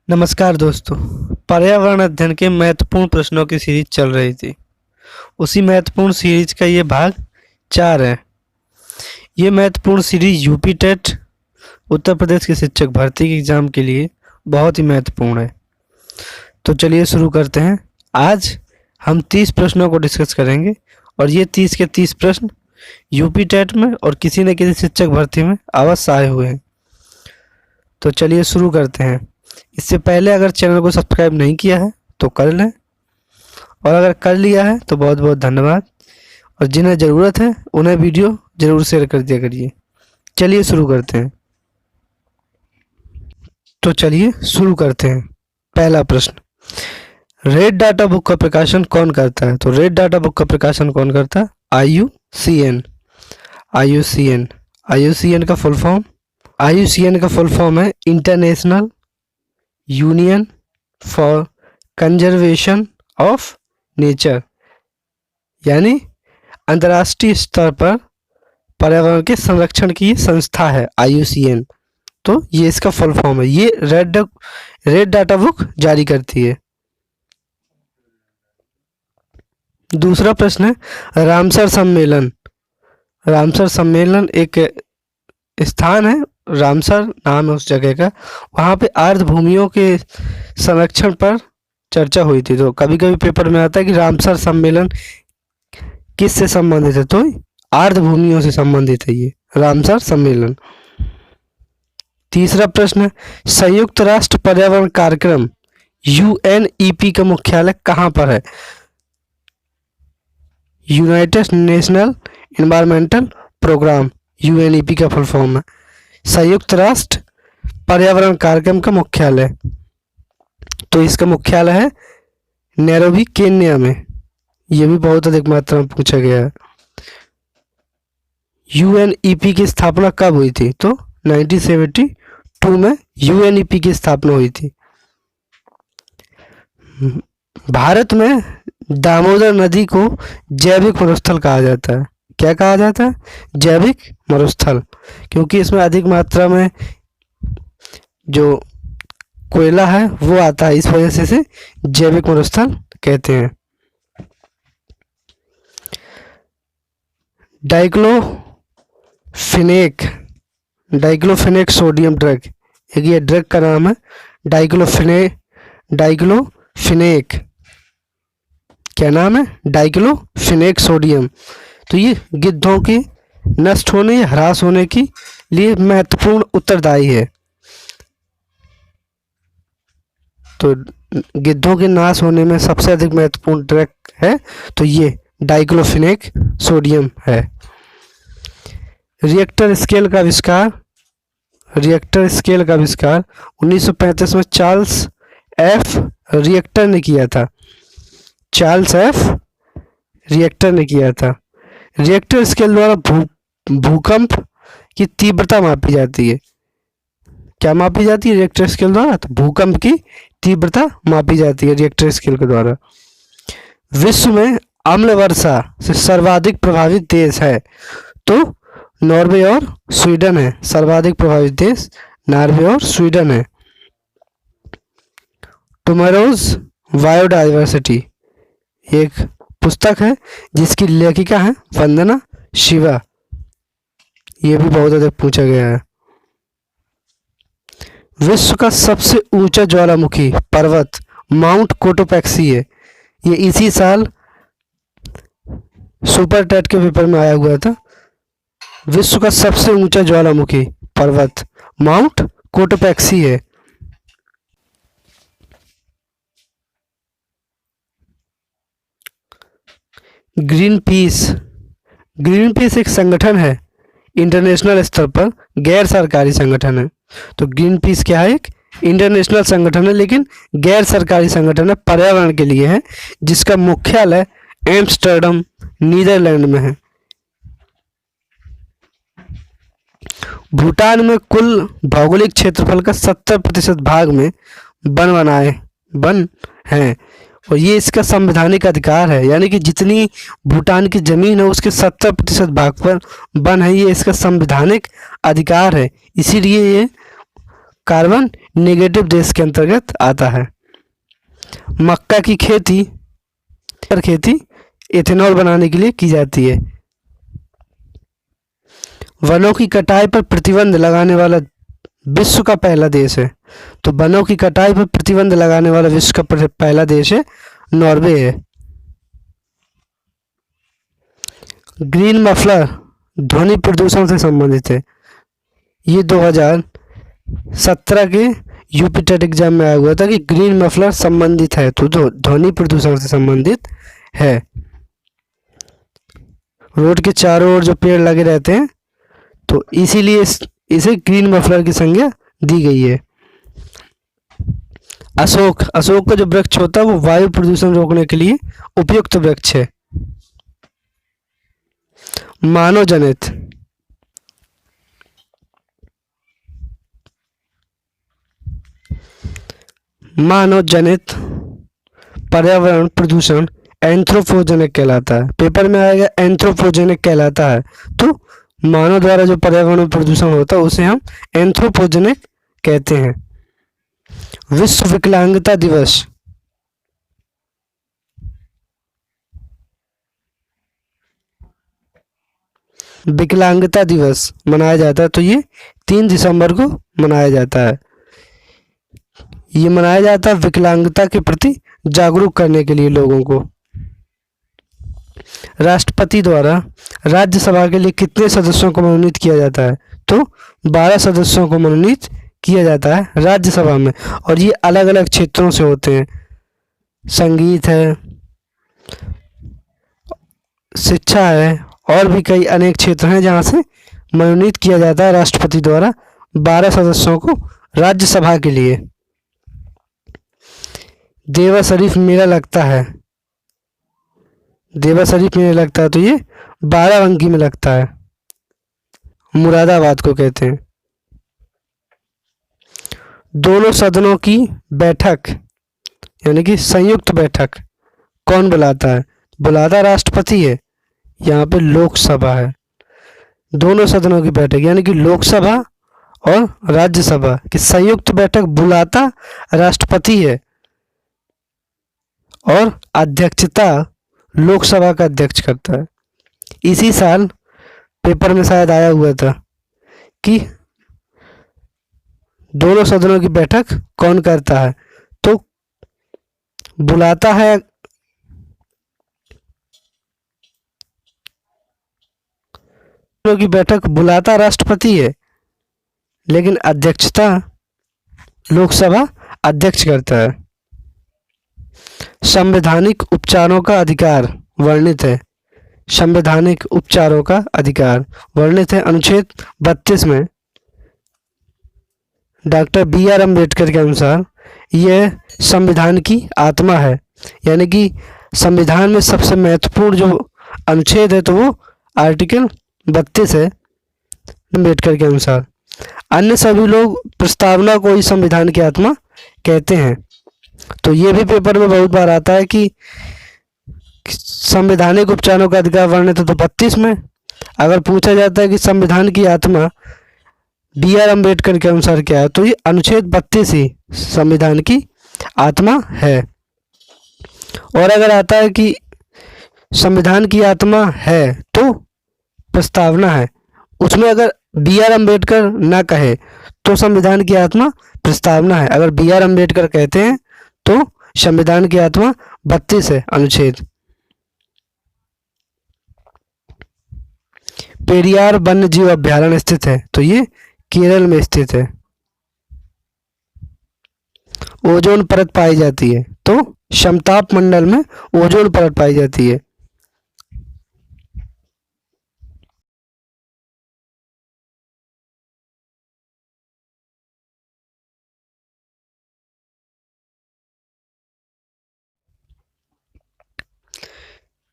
नमस्कार दोस्तों। पर्यावरण अध्ययन के महत्वपूर्ण प्रश्नों की सीरीज चल रही थी। उसी महत्वपूर्ण सीरीज का ये भाग 4 है। ये महत्वपूर्ण series UP TET Uttar Pradesh के शिक्षक भर्ती के एग्ज़ाम के लिए बहुत ही महत्वपूर्ण है। तो चलिए शुरू करते हैं। आज हम 30 प्रश्नों को डिस्कस करेंगे और ये 30 के 30 प्रश्न यूपी टेट में और किसी न किसी शिक्षक भर्ती में अवश्य आए हुए हैं। तो चलिए शुरू करते हैं। इससे पहले अगर चैनल को सब्सक्राइब नहीं किया है तो कर लें, और अगर कर लिया है तो बहुत बहुत धन्यवाद, और जिन्हें ज़रूरत है उन्हें वीडियो ज़रूर शेयर कर दिया करिए। चलिए शुरू करते हैं। तो चलिए शुरू करते हैं। पहला प्रश्न, रेड डाटा बुक का प्रकाशन कौन करता है? तो रेड डाटा बुक का प्रकाशन कौन करता है? IUCN का फुल फॉर्म, IUCN का फुल फॉर्म है international union for conservation of nature, यानी अंतर्राष्ट्रीय स्तर पर पर्यावरण के संरक्षण की संस्था है IUCN। तो ये इसका फुल फॉर्म है। ये रेड डाटा बुक जारी करती है। दूसरा प्रश्न है रामसर सम्मेलन। रामसर सम्मेलन एक स्थान है, रामसर नाम है उस जगह का। वहाँ पे आर्द्र भूमियों के संरक्षण पर चर्चा हुई थी। तो कभी कभी पेपर में आता है कि रामसर सम्मेलन किससे संबंधित है? तो आर्द्र भूमियों से संबंधित है ये रामसर सम्मेलन। तीसरा प्रश्न है संयुक्त राष्ट्र पर्यावरण कार्यक्रम UNEP का मुख्यालय कहाँ पर है? United National Environmental Programme, UNEP का फुल फॉर्म है। संयुक्त राष्ट्र पर्यावरण कार्यक्रम का मुख्यालय, तो इसका मुख्यालय है नैरोबी केन्या में। यह भी बहुत अधिक मात्रा में पूछा गया है। UNEP की स्थापना कब हुई थी? तो 1972 में UNEP की स्थापना हुई थी। भारत में दामोदर नदी को जैविक मरुस्थल कहा जाता है। क्या कहा जाता है? जैविक मरुस्थल, क्योंकि इसमें अधिक मात्रा में जो कोयला है वो आता है, इस वजह से इसे जैविक मरुस्थल कहते हैं। डाइक्लोफेनेक सोडियम ड्रग, एक ये ड्रग का नाम है डाइक्लोफेनेक। क्या नाम है? Diclofenac sodium. तो ये गिद्धों के नष्ट होने या ह्रास होने के लिए महत्वपूर्ण उत्तरदायी है। तो गिद्धों के नाश होने में सबसे अधिक महत्वपूर्ण ड्रग है तो ये डाइक्लोफेनेक सोडियम है। रिएक्टर स्केल का आविष्कार 1935 में चार्ल्स एफ रिएक्टर ने किया था। रिएक्टर स्केल द्वारा भूकंप की तीव्रता मापी जाती है। क्या मापी जाती है रिएक्टर स्केल द्वारा? तो भूकंप की तीव्रता मापी जाती है रिएक्टर स्केल के द्वारा। विश्व में अम्ल वर्षा से सर्वाधिक प्रभावित देश है तो नॉर्वे और स्वीडन है। सर्वाधिक प्रभावित देश नॉर्वे और स्वीडन है। टुमारोज बायोडाइवर्सिटी एक पुस्तक है जिसकी लेखिका है वंदना शिवा। यह भी बहुत अधिक पूछा गया है। विश्व का सबसे ऊंचा ज्वालामुखी पर्वत माउंट कोटोपैक्सी है। ये इसी साल सुपर टेट के पेपर में आया हुआ था। विश्व का सबसे ऊंचा ज्वालामुखी पर्वत माउंट कोटोपैक्सी है। ग्रीन पीस एक संगठन है, इंटरनेशनल स्तर पर गैर सरकारी संगठन है। तो ग्रीन पीस क्या है? एक इंटरनेशनल संगठन है लेकिन गैर सरकारी संगठन है, पर्यावरण के लिए है, जिसका मुख्यालय एम्स्टर्डम नीदरलैंड में है। भूटान में कुल भौगोलिक क्षेत्रफल का 70% भाग में वन हैं, और ये इसका संवैधानिक अधिकार है, यानी कि जितनी भूटान की जमीन है उसके 70% भाग पर वन है। ये इसका संवैधानिक अधिकार है, इसीलिए ये कार्बन नेगेटिव देश के अंतर्गत आता है। मक्का की खेती एथेनॉल बनाने के लिए की जाती है। वनों की कटाई पर प्रतिबंध लगाने वाला विश्व का पहला देश है। तो वनों की कटाई पर प्रतिबंध लगाने वाला विश्व का पहला देश है नॉर्वे है। ग्रीन मफलर ध्वनि प्रदूषण से संबंधित है। ये 2017 के यूपी टेट एग्जाम में आया हुआ था कि ग्रीन मफलर संबंधित है, तो ध्वनि प्रदूषण से संबंधित है। रोड के चारों ओर जो पेड़ लगे रहते हैं, तो इसीलिए इसे ग्रीन मफलर की संज्ञा दी गई है। अशोक का जो वृक्ष होता है वो वायु प्रदूषण रोकने के लिए उपयुक्त वृक्ष है। मानव जनित पर्यावरण प्रदूषण एंथ्रोपोजेनिक कहलाता है। पेपर में आएगा एंथ्रोपोजेनिक कहलाता है। तो मानव द्वारा जो पर्यावरण प्रदूषण होता है उसे हम एंथ्रोपोजेनिक कहते हैं। विश्व विकलांगता दिवस मनाया जाता है, तो ये 3 दिसंबर को मनाया जाता है। ये मनाया जाता है विकलांगता के प्रति जागरूक करने के लिए लोगों को। राष्ट्रपति द्वारा राज्यसभा के लिए कितने सदस्यों को मनोनीत किया जाता है? तो 12 सदस्यों को मनोनीत किया जाता है राज्यसभा में, और ये अलग अलग क्षेत्रों से होते हैं। संगीत है, शिक्षा है, और भी कई अनेक क्षेत्र हैं जहाँ से मनोनीत किया जाता है राष्ट्रपति द्वारा 12 सदस्यों को राज्यसभा के लिए। देवा शरीफ मेला लगता है, तो ये बाराबंकी में लगता है, मुरादाबाद को कहते हैं। दोनों सदनों की बैठक यानी कि संयुक्त बैठक कौन बुलाता है? बुलाता राष्ट्रपति है। यहाँ पे लोकसभा है। दोनों सदनों की बैठक यानी कि लोकसभा और राज्यसभा की संयुक्त बैठक बुलाता राष्ट्रपति है, और अध्यक्षता लोकसभा का अध्यक्ष करता है। इसी साल पेपर में शायद आया हुआ था कि दोनों सदनों की बैठक कौन करता है? तो बुलाता है की बैठक बुलाता राष्ट्रपति है, लेकिन अध्यक्षता लोकसभा अध्यक्ष करता है। संवैधानिक उपचारों का अधिकार वर्णित है। संवैधानिक उपचारों का अधिकार वर्णित है अनुच्छेद 32 में। डॉक्टर BR अम्बेडकर के अनुसार यह संविधान की आत्मा है, यानी कि संविधान में सबसे महत्वपूर्ण जो अनुच्छेद है तो वो आर्टिकल 32 है अम्बेडकर के अनुसार। अन्य सभी लोग प्रस्तावना को ही संविधान की आत्मा कहते हैं। तो ये भी पेपर में बहुत बार आता है कि संवैधानिक उपचारों का अधिकार वर्णित है तो 32 में। अगर पूछा जाता है कि संविधान की आत्मा BR अम्बेडकर के अनुसार क्या है, तो ये अनुच्छेद 32 ही संविधान की आत्मा है। और अगर आता है कि संविधान की आत्मा है तो प्रस्तावना है, उसमें अगर BR अम्बेडकर ना कहे तो संविधान की आत्मा प्रस्तावना है। अगर BR अम्बेडकर कहते हैं तो संविधान की आत्मा 32 है अनुच्छेद। पेरियार वन्य जीव अभ्यारण्य स्थित है, तो ये केरल में स्थित है। ओजोन परत पाई जाती है, तो समताप मंडल में ओजोन परत पाई जाती है।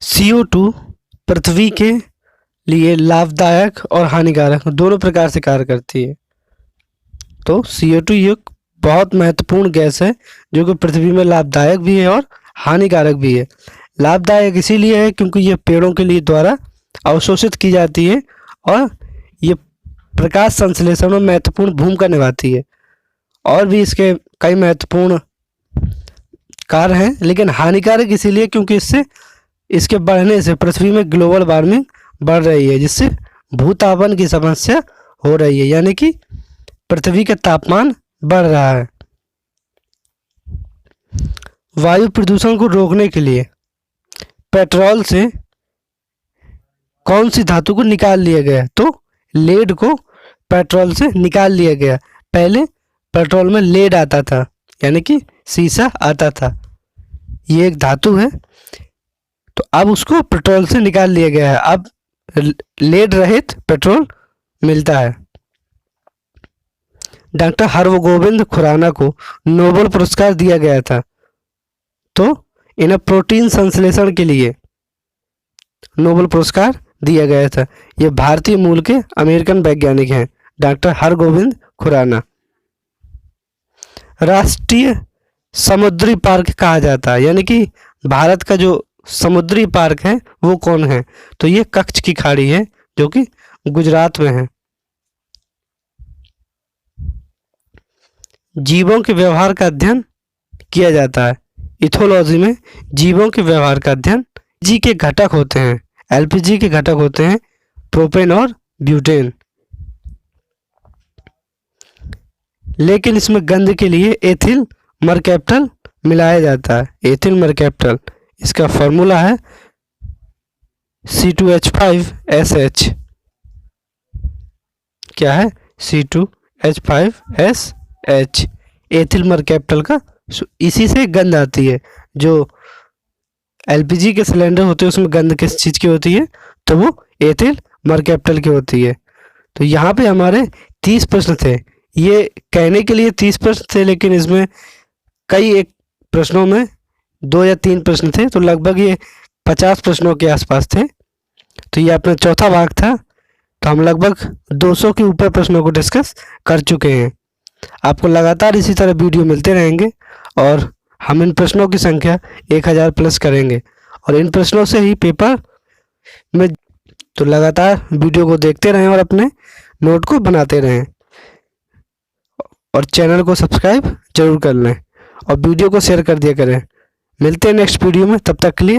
CO2 पृथ्वी के लिए लाभदायक और हानिकारक दोनों प्रकार से कार्य करती है। तो CO2 एक बहुत महत्वपूर्ण गैस है जो कि पृथ्वी में लाभदायक भी है और हानिकारक भी है। लाभदायक इसीलिए है क्योंकि ये पेड़ों के लिए द्वारा अवशोषित की जाती है और ये प्रकाश संश्लेषण में महत्वपूर्ण भूमिका निभाती है। और भी इसके कई महत्वपूर्ण कार्य हैं, लेकिन हानिकारक इसीलिए क्योंकि इससे इसके बढ़ने से पृथ्वी में ग्लोबल वार्मिंग बढ़ रही है, जिससे भूतापन की समस्या हो रही है, यानी कि पृथ्वी का तापमान बढ़ रहा है। वायु प्रदूषण को रोकने के लिए पेट्रोल से कौन सी धातु को निकाल लिया गया? तो लेड को पेट्रोल से निकाल लिया गया। पहले पेट्रोल में लेड आता था, यानी कि सीसा आता था, ये एक धातु है, तो अब उसको पेट्रोल से निकाल लिया गया है। अब लेड रहित पेट्रोल मिलता है। डॉक्टर हरगोविंद खुराना को नोबेल पुरस्कार दिया गया था, तो इन्हें प्रोटीन संश्लेषण के लिए नोबेल पुरस्कार दिया गया था। ये भारतीय मूल के अमेरिकन वैज्ञानिक हैं, डॉक्टर हरगोविंद खुराना। राष्ट्रीय समुद्री पार्क कहा जाता है, यानी कि भारत का जो समुद्री पार्क है वो कौन है? तो ये कच्छ की खाड़ी है, जो कि गुजरात में है। जीवों के व्यवहार का अध्ययन किया जाता है। इथोलॉजी में जीवों के व्यवहार का अध्ययन जी के घटक होते हैं, एलपीजी के घटक होते हैं प्रोपेन और ब्यूटेन, लेकिन इसमें गंध के लिए एथिल मरकैप्टल मिलाया जाता है। एथिल मरकैप्टल, इसका फॉर्मूला है C2H5SH। क्या है? C2H5SH, एथिल मरकैप्टल का, इसी से गंध आती है। जो एलपीजी के सिलेंडर होते हैं उसमें गंध किस चीज़ की होती है? तो वो एथिल मरकैप्टल की होती है। तो यहाँ पे हमारे 30 प्रश्न थे। ये कहने के लिए 30 प्रश्न थे, लेकिन इसमें कई एक प्रश्नों में 2 या 3 प्रश्न थे, तो लगभग ये 50 प्रश्नों के आसपास थे। तो ये अपना चौथा भाग था, तो हम लगभग 200 के ऊपर प्रश्नों को डिस्कस कर चुके हैं। आपको लगातार इसी तरह वीडियो मिलते रहेंगे और हम इन प्रश्नों की संख्या 1000 प्लस करेंगे, और इन प्रश्नों से ही पेपर में, तो लगातार वीडियो को देखते रहें और अपने नोट को बनाते रहें, और चैनल को सब्सक्राइब जरूर कर लें और वीडियो को शेयर कर दिया करें। मिलते हैं नेक्स्ट वीडियो में, तब तक के लिए